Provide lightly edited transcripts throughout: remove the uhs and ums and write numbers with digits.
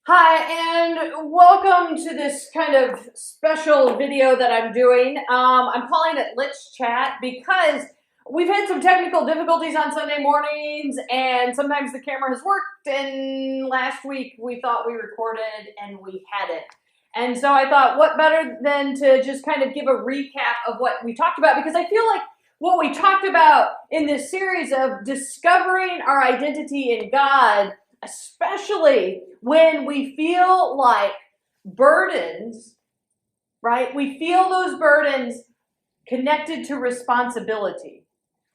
Hi, and welcome to this kind of special video that I'm doing. I'm calling it Let's Chat because we've had some technical difficulties on Sunday mornings, and sometimes the camera has worked, and last week we thought we recorded and we hadn't. And so I thought, what better than to just kind of give a recap of what we talked about, because I feel like what we talked about in this series of discovering our identity in God, especially when we feel like burdens, right? We feel those burdens connected to responsibility.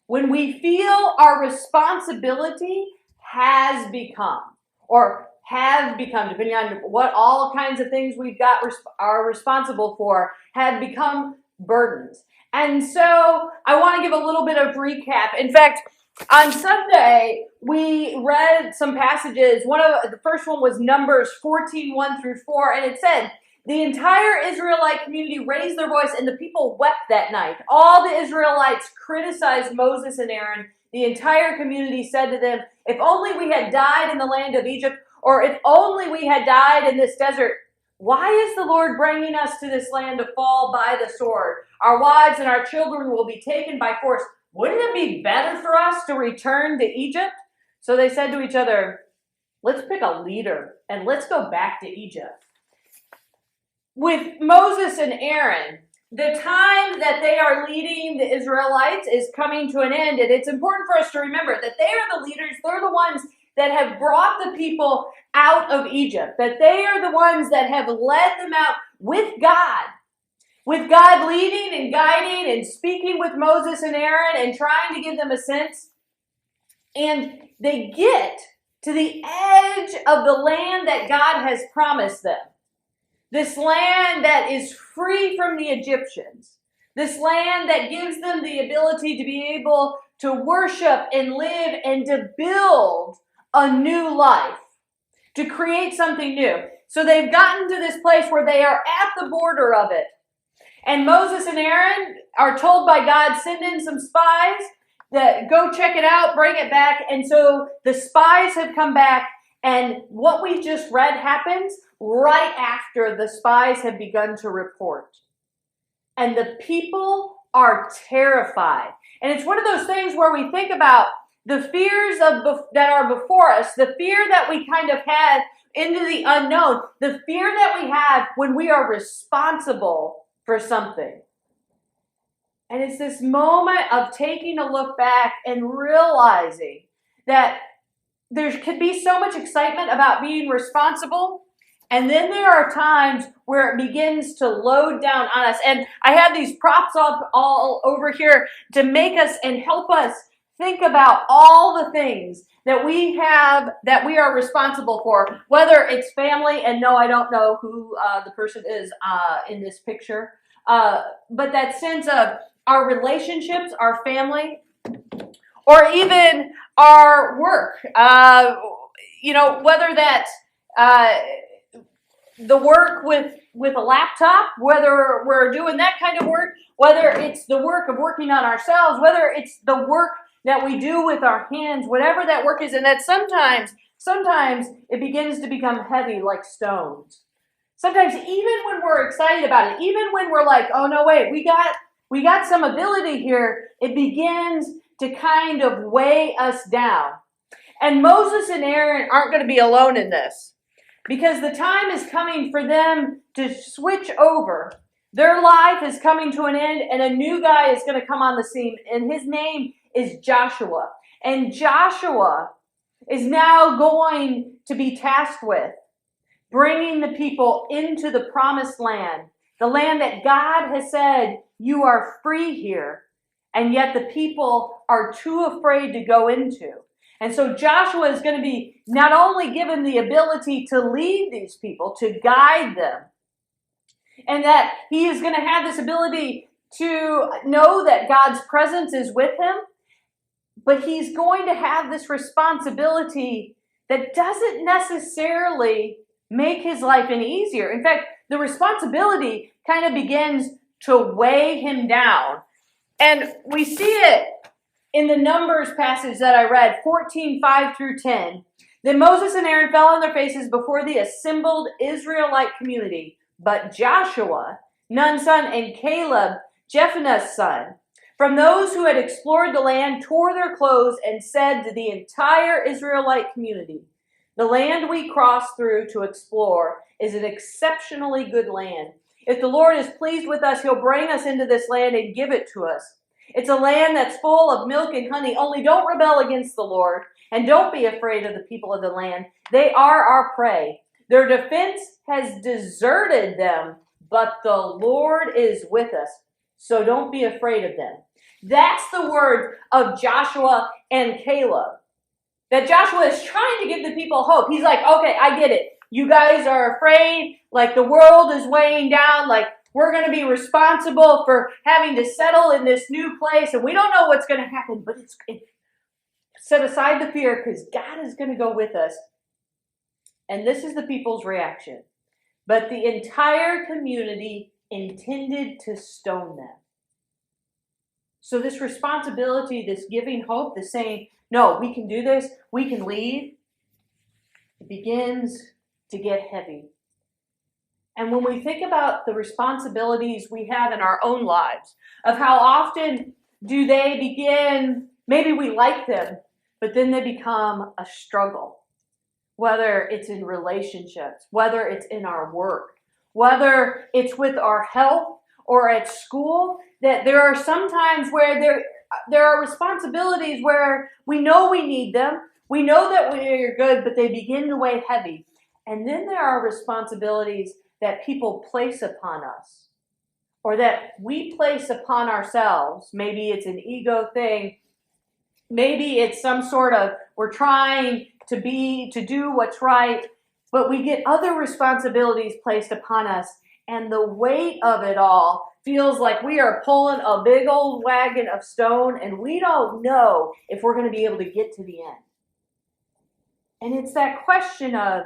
When we feel our responsibility has become, or have become, depending on what all kinds of things we've got are responsible for, have become burdens. And so I want to give a little bit of recap. In fact, on Sunday, we read some passages. The first one was Numbers 14, 1 through 4, and it said, the entire Israelite community raised their voice, and the people wept that night. All the Israelites criticized Moses and Aaron. The entire community said to them, if only we had died in the land of Egypt, or if only we had died in this desert. Why is the Lord bringing us to this land to fall by the sword? Our wives and our children will be taken by force. Wouldn't it be better for us to return to Egypt? So they said to each other, let's pick a leader and let's go back to Egypt. With Moses and Aaron, the time that they are leading the Israelites is coming to an end, and it's important for us to remember that they are the leaders. They're the ones that have brought the people out of Egypt, that they are the ones that have led them out with God leading and guiding and speaking with Moses and Aaron and trying to give them a sense. And they get to the edge of the land that God has promised them. This land that is free from the Egyptians. This land that gives them the ability to be able to worship and live and to build a new life, to create something new. So they've gotten to this place where they are at the border of it. And Moses and Aaron are told by God, send in some spies, that go check it out, bring it back. And so the spies have come back, and what we just read happens right after the spies have begun to report. And the people are terrified. And it's one of those things where we think about the fears that are before us, the fear that we kind of had into the unknown, the fear that we have when we are responsible for something. And it's this moment of taking a look back and realizing that there could be so much excitement about being responsible, and then there are times where it begins to load down on us. And I have these props up all over here to make us and help us think about all the things that we have that we are responsible for, whether it's family, and no, I don't know who the person is in this picture, but that sense of our relationships, our family, or even our work. Whether that's the work with a laptop, whether we're doing that kind of work, whether it's the work of working on ourselves, whether it's the work that we do with our hands, whatever that work is, and that sometimes it begins to become heavy like stones. Sometimes even when we're excited about it, even when we're like, oh no, wait, we got some ability here, it begins to kind of weigh us down. And Moses and Aaron aren't going to be alone in this, because the time is coming for them to switch over. Their life is coming to an end, and a new guy is going to come on the scene, and his name is Joshua. And Joshua is now going to be tasked with bringing the people into the promised land, the land that God has said, you are free here, and yet the people are too afraid to go into. And so Joshua is going to be not only given the ability to lead these people, to guide them, and that he is going to have this ability to know that God's presence is with him, but he's going to have this responsibility that doesn't necessarily make his life any easier. In fact, the responsibility kind of begins to weigh him down. And we see it in the Numbers passage that I read, 14, 5 through 10. Then Moses and Aaron fell on their faces before the assembled Israelite community. But Joshua, Nun's son, and Caleb, Jephunneh's son, from those who had explored the land, tore their clothes and said to the entire Israelite community, "The land we crossed through to explore is an exceptionally good land. If the Lord is pleased with us, he'll bring us into this land and give it to us. It's a land that's full of milk and honey. Only don't rebel against the Lord, and don't be afraid of the people of the land. They are our prey. Their defense has deserted them, but the Lord is with us. So don't be afraid of them." That's the word of Joshua and Caleb. That Joshua is trying to give the people hope. He's like, okay, I get it. You guys are afraid, like the world is weighing down, like we're going to be responsible for having to settle in this new place, and we don't know what's going to happen, but set aside the fear because God is going to go with us. And this is the people's reaction. But the entire community intended to stone them. So this responsibility, this giving hope, this saying, no, we can do this, we can leave, it begins to get heavy. And when we think about the responsibilities we have in our own lives, of how often do they begin, maybe we like them, but then they become a struggle. Whether it's in relationships, whether it's in our work, whether it's with our health or at school, that there are some times where there are responsibilities where we know we need them, we know that we are good, but they begin to weigh heavy. And then there are responsibilities that people place upon us, or that we place upon ourselves. Maybe it's an ego thing. Maybe it's some sort of, we're trying to do what's right, but we get other responsibilities placed upon us, and the weight of it all feels like we are pulling a big old wagon of stone, and we don't know if we're going to be able to get to the end. And it's that question of,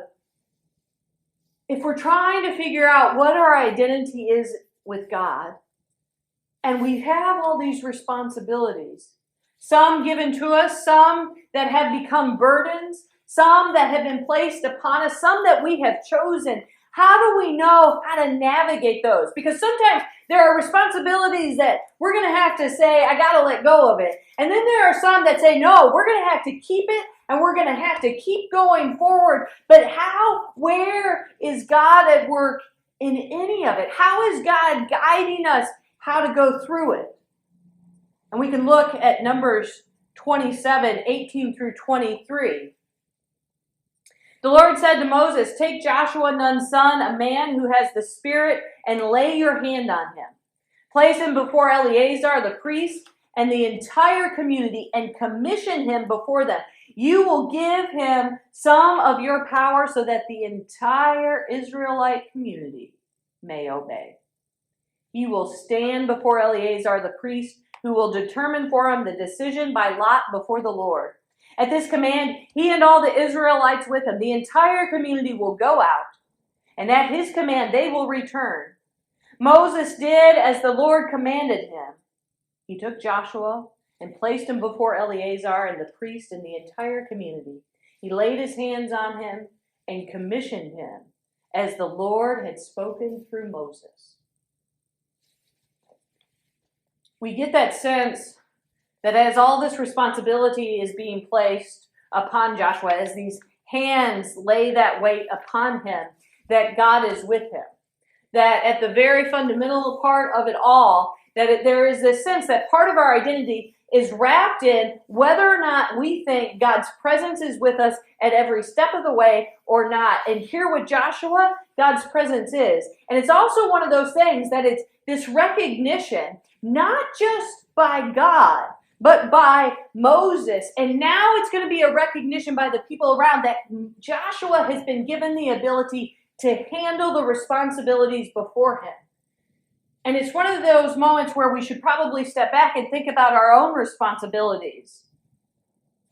if we're trying to figure out what our identity is with God, and we have all these responsibilities, some given to us, some that have become burdens, some that have been placed upon us, some that we have chosen, how do we know how to navigate those? Because sometimes there are responsibilities that we're going to have to say, I got to let go of it. And then there are some that say, no, we're going to have to keep it, and we're going to have to keep going forward. But where is God at work in any of it? How is God guiding us how to go through it? And we can look at Numbers 27, 18 through 23. The Lord said to Moses, "Take Joshua, Nun's son, a man who has the Spirit, and lay your hand on him. Place him before Eleazar the priest and the entire community, and commission him before them. You will give him some of your power so that the entire Israelite community may obey. He will stand before Eleazar the priest, who will determine for him the decision by lot before the Lord. At this command, he and all the Israelites with him, the entire community will go out, and at his command they will return." Moses did as the Lord commanded him. He took Joshua and placed him before Eleazar and the priest and the entire community. He laid his hands on him and commissioned him as the Lord had spoken through Moses. We get that sense that as all this responsibility is being placed upon Joshua, as these hands lay that weight upon him, that God is with him. That at the very fundamental part of it all, that there is this sense that part of our identity is wrapped in whether or not we think God's presence is with us at every step of the way or not. And here with Joshua, God's presence is. And it's also one of those things that it's this recognition, not just by God, but by Moses. And now it's going to be a recognition by the people around that Joshua has been given the ability to handle the responsibilities before him. And it's one of those moments where we should probably step back and think about our own responsibilities.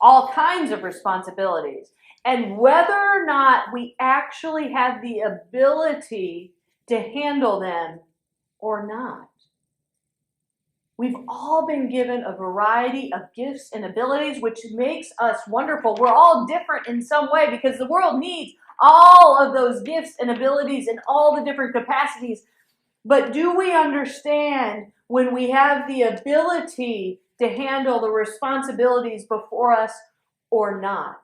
All kinds of responsibilities. And whether or not we actually have the ability to handle them or not. We've all been given a variety of gifts and abilities, which makes us wonderful. We're all different in some way because the world needs all of those gifts and abilities in all the different capacities. But do we understand when we have the ability to handle the responsibilities before us or not?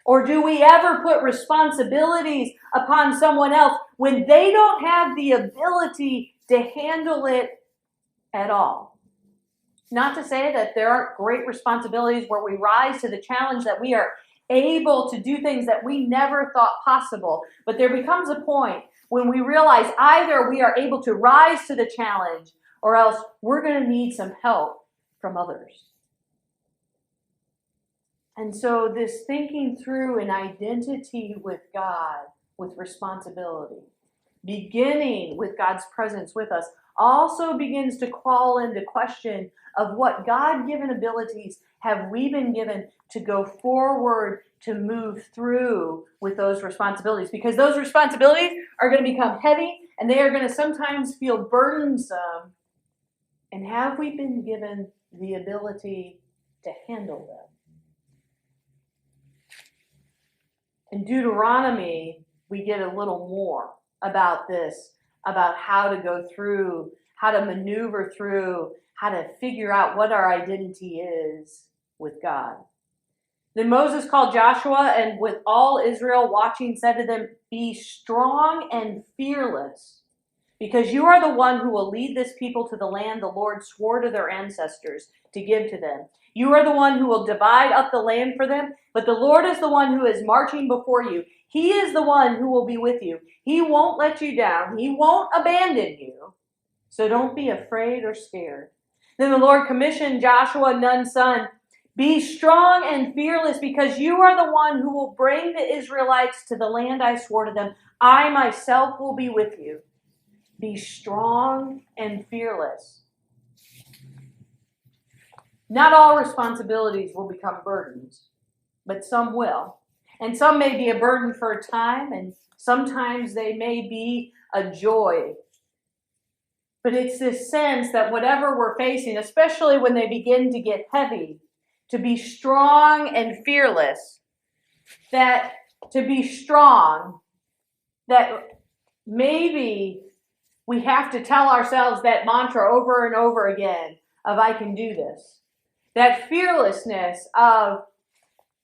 Or do we ever put responsibilities upon someone else when they don't have the ability to handle it at all? Not to say that there aren't great responsibilities where we rise to the challenge, that we are able to do things that we never thought possible. But there becomes a point when we realize either we are able to rise to the challenge or else we're going to need some help from others. And so this thinking through an identity with God, with responsibility, beginning with God's presence with us, also begins to call into question of what God-given abilities have we been given to go forward to move through with those responsibilities. Because those responsibilities are going to become heavy and they are going to sometimes feel burdensome. And have we been given the ability to handle them? In Deuteronomy, we get a little more about this, about how to go through, how to maneuver through, how to figure out what our identity is with God. Then Moses called Joshua and with all Israel watching said to them, "Be strong and fearless, because you are the one who will lead this people to the land the Lord swore to their ancestors to give to them. You are the one who will divide up the land for them, but the Lord is the one who is marching before you. He is the one who will be with you. He won't let you down. He won't abandon you. So don't be afraid or scared." Then the Lord commissioned Joshua, Nun's son, "Be strong and fearless, because you are the one who will bring the Israelites to the land I swore to them. I myself will be with you. Be strong and fearless." Not all responsibilities will become burdens, but some will. And some may be a burden for a time, and sometimes they may be a joy. But it's this sense that whatever we're facing, especially when they begin to get heavy, to be strong and fearless, that to be strong, that maybe we have to tell ourselves that mantra over and over again of "I can do this." That fearlessness of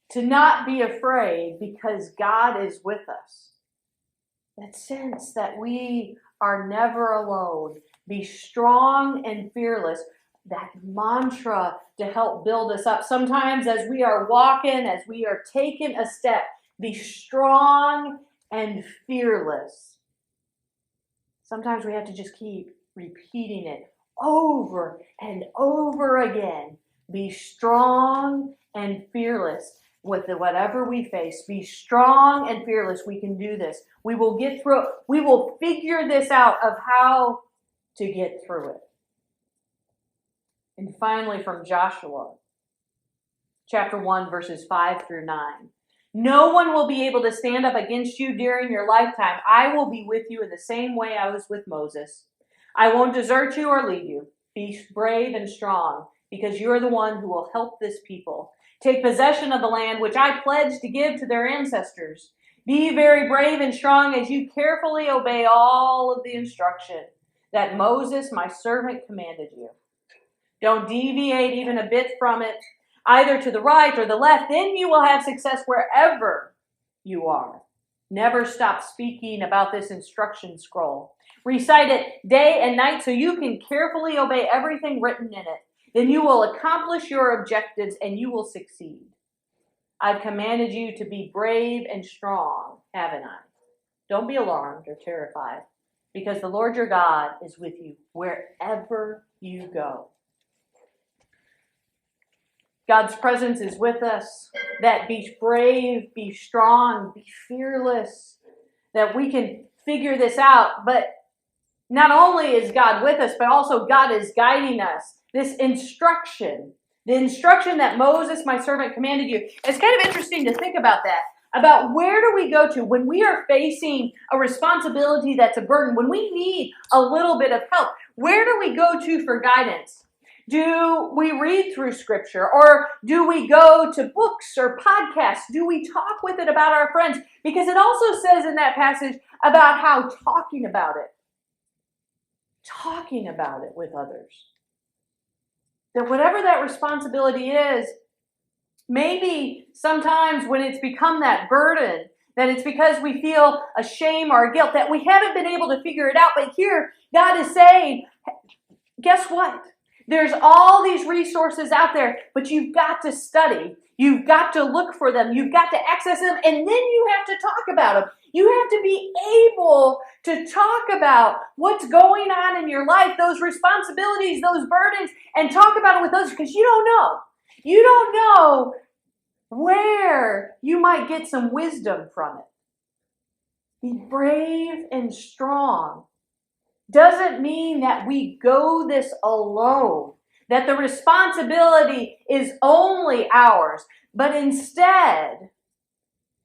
to not be afraid because God is with us. That sense that we are never alone. Be strong and fearless. That mantra to help build us up. Sometimes as we are walking, as we are taking a step, be strong and fearless. Sometimes we have to just keep repeating it over and over again. Be strong and fearless with whatever we face. Be strong and fearless. We can do this. We will get through it. We will figure this out of how to get through it. And finally, from Joshua, chapter 1, verses 5 through 9. "No one will be able to stand up against you during your lifetime. I will be with you in the same way I was with Moses. I won't desert you or leave you. Be brave and strong, because you are the one who will help this people take possession of the land which I pledged to give to their ancestors. Be very brave and strong as you carefully obey all of the instruction that Moses, my servant, commanded you. Don't deviate even a bit from it, either to the right or the left. Then you will have success wherever you are. Never stop speaking about this instruction scroll. Recite it day and night so you can carefully obey everything written in it. Then you will accomplish your objectives and you will succeed. I've commanded you to be brave and strong, haven't I? Don't be alarmed or terrified, because the Lord your God is with you wherever you go." God's presence is with us. That be brave, be strong, be fearless, that we can figure this out. But not only is God with us, but also God is guiding us. This instruction, the instruction that Moses, my servant, commanded you. It's kind of interesting to think about that. About where do we go to when we are facing a responsibility that's a burden, when we need a little bit of help. Where do we go to for guidance? Do we read through scripture? Or do we go to books or podcasts? Do we talk with it about our friends? Because it also says in that passage about how talking about it with others, that whatever that responsibility is, maybe sometimes when it's become that burden, that it's because we feel a shame or a guilt, that we haven't been able to figure it out. But here, God is saying, guess what? There's all these resources out there, but you've got to study. You've got to look for them. You've got to access them, and then you have to talk about them. You have to be able to talk about what's going on in your life, those responsibilities, those burdens, and talk about it with others, because you don't know. You don't know where you might get some wisdom from it. Be brave and strong doesn't mean that we go this alone, that the responsibility is only ours, but instead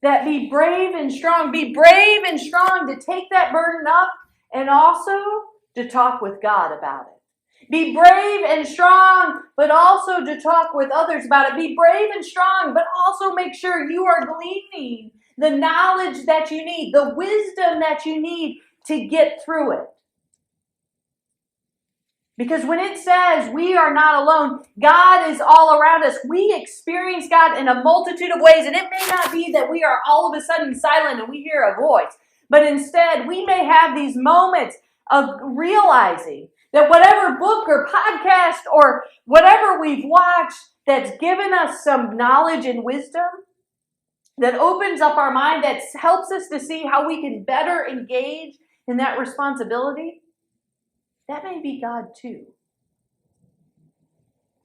that be brave and strong. Be brave and strong to take that burden up and also to talk with God about it. Be brave and strong, but also to talk with others about it. Be brave and strong, but also make sure you are gleaning the knowledge that you need, the wisdom that you need to get through it. Because when it says we are not alone, God is all around us. We experience God in a multitude of ways. And it may not be that we are all of a sudden silent and we hear a voice. But instead, we may have these moments of realizing that whatever book or podcast or whatever we've watched that's given us some knowledge and wisdom, that opens up our mind, that helps us to see how we can better engage in that responsibility, that may be God too.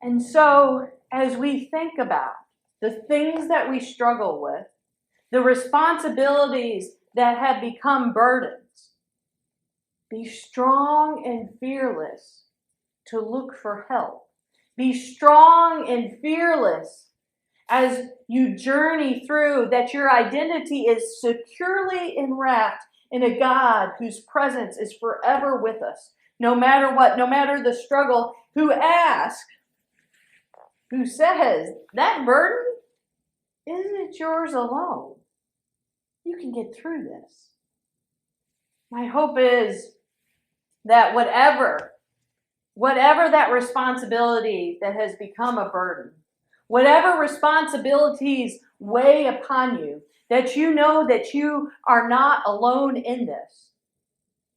And so, as we think about the things that we struggle with, the responsibilities that have become burdens, be strong and fearless to look for help. Be strong and fearless as you journey through, that your identity is securely enwrapped in a God whose presence is forever with us. No matter what, no matter the struggle, who asks, who says, that burden isn't yours alone. You can get through this. My hope is that whatever that responsibility that has become a burden, whatever responsibilities weigh upon you, that you know that you are not alone in this,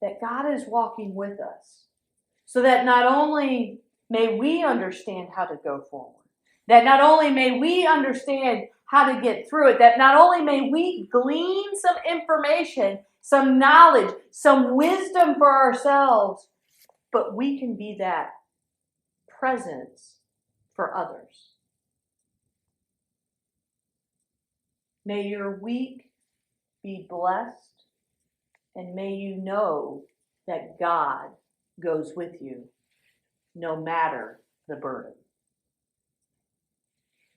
that God is walking with us, so that not only may we understand how to go forward, that not only may we understand how to get through it, that not only may we glean some information, some knowledge, some wisdom for ourselves, but we can be that presence for others. May your week be blessed, and may you know that God goes with you no matter the burden.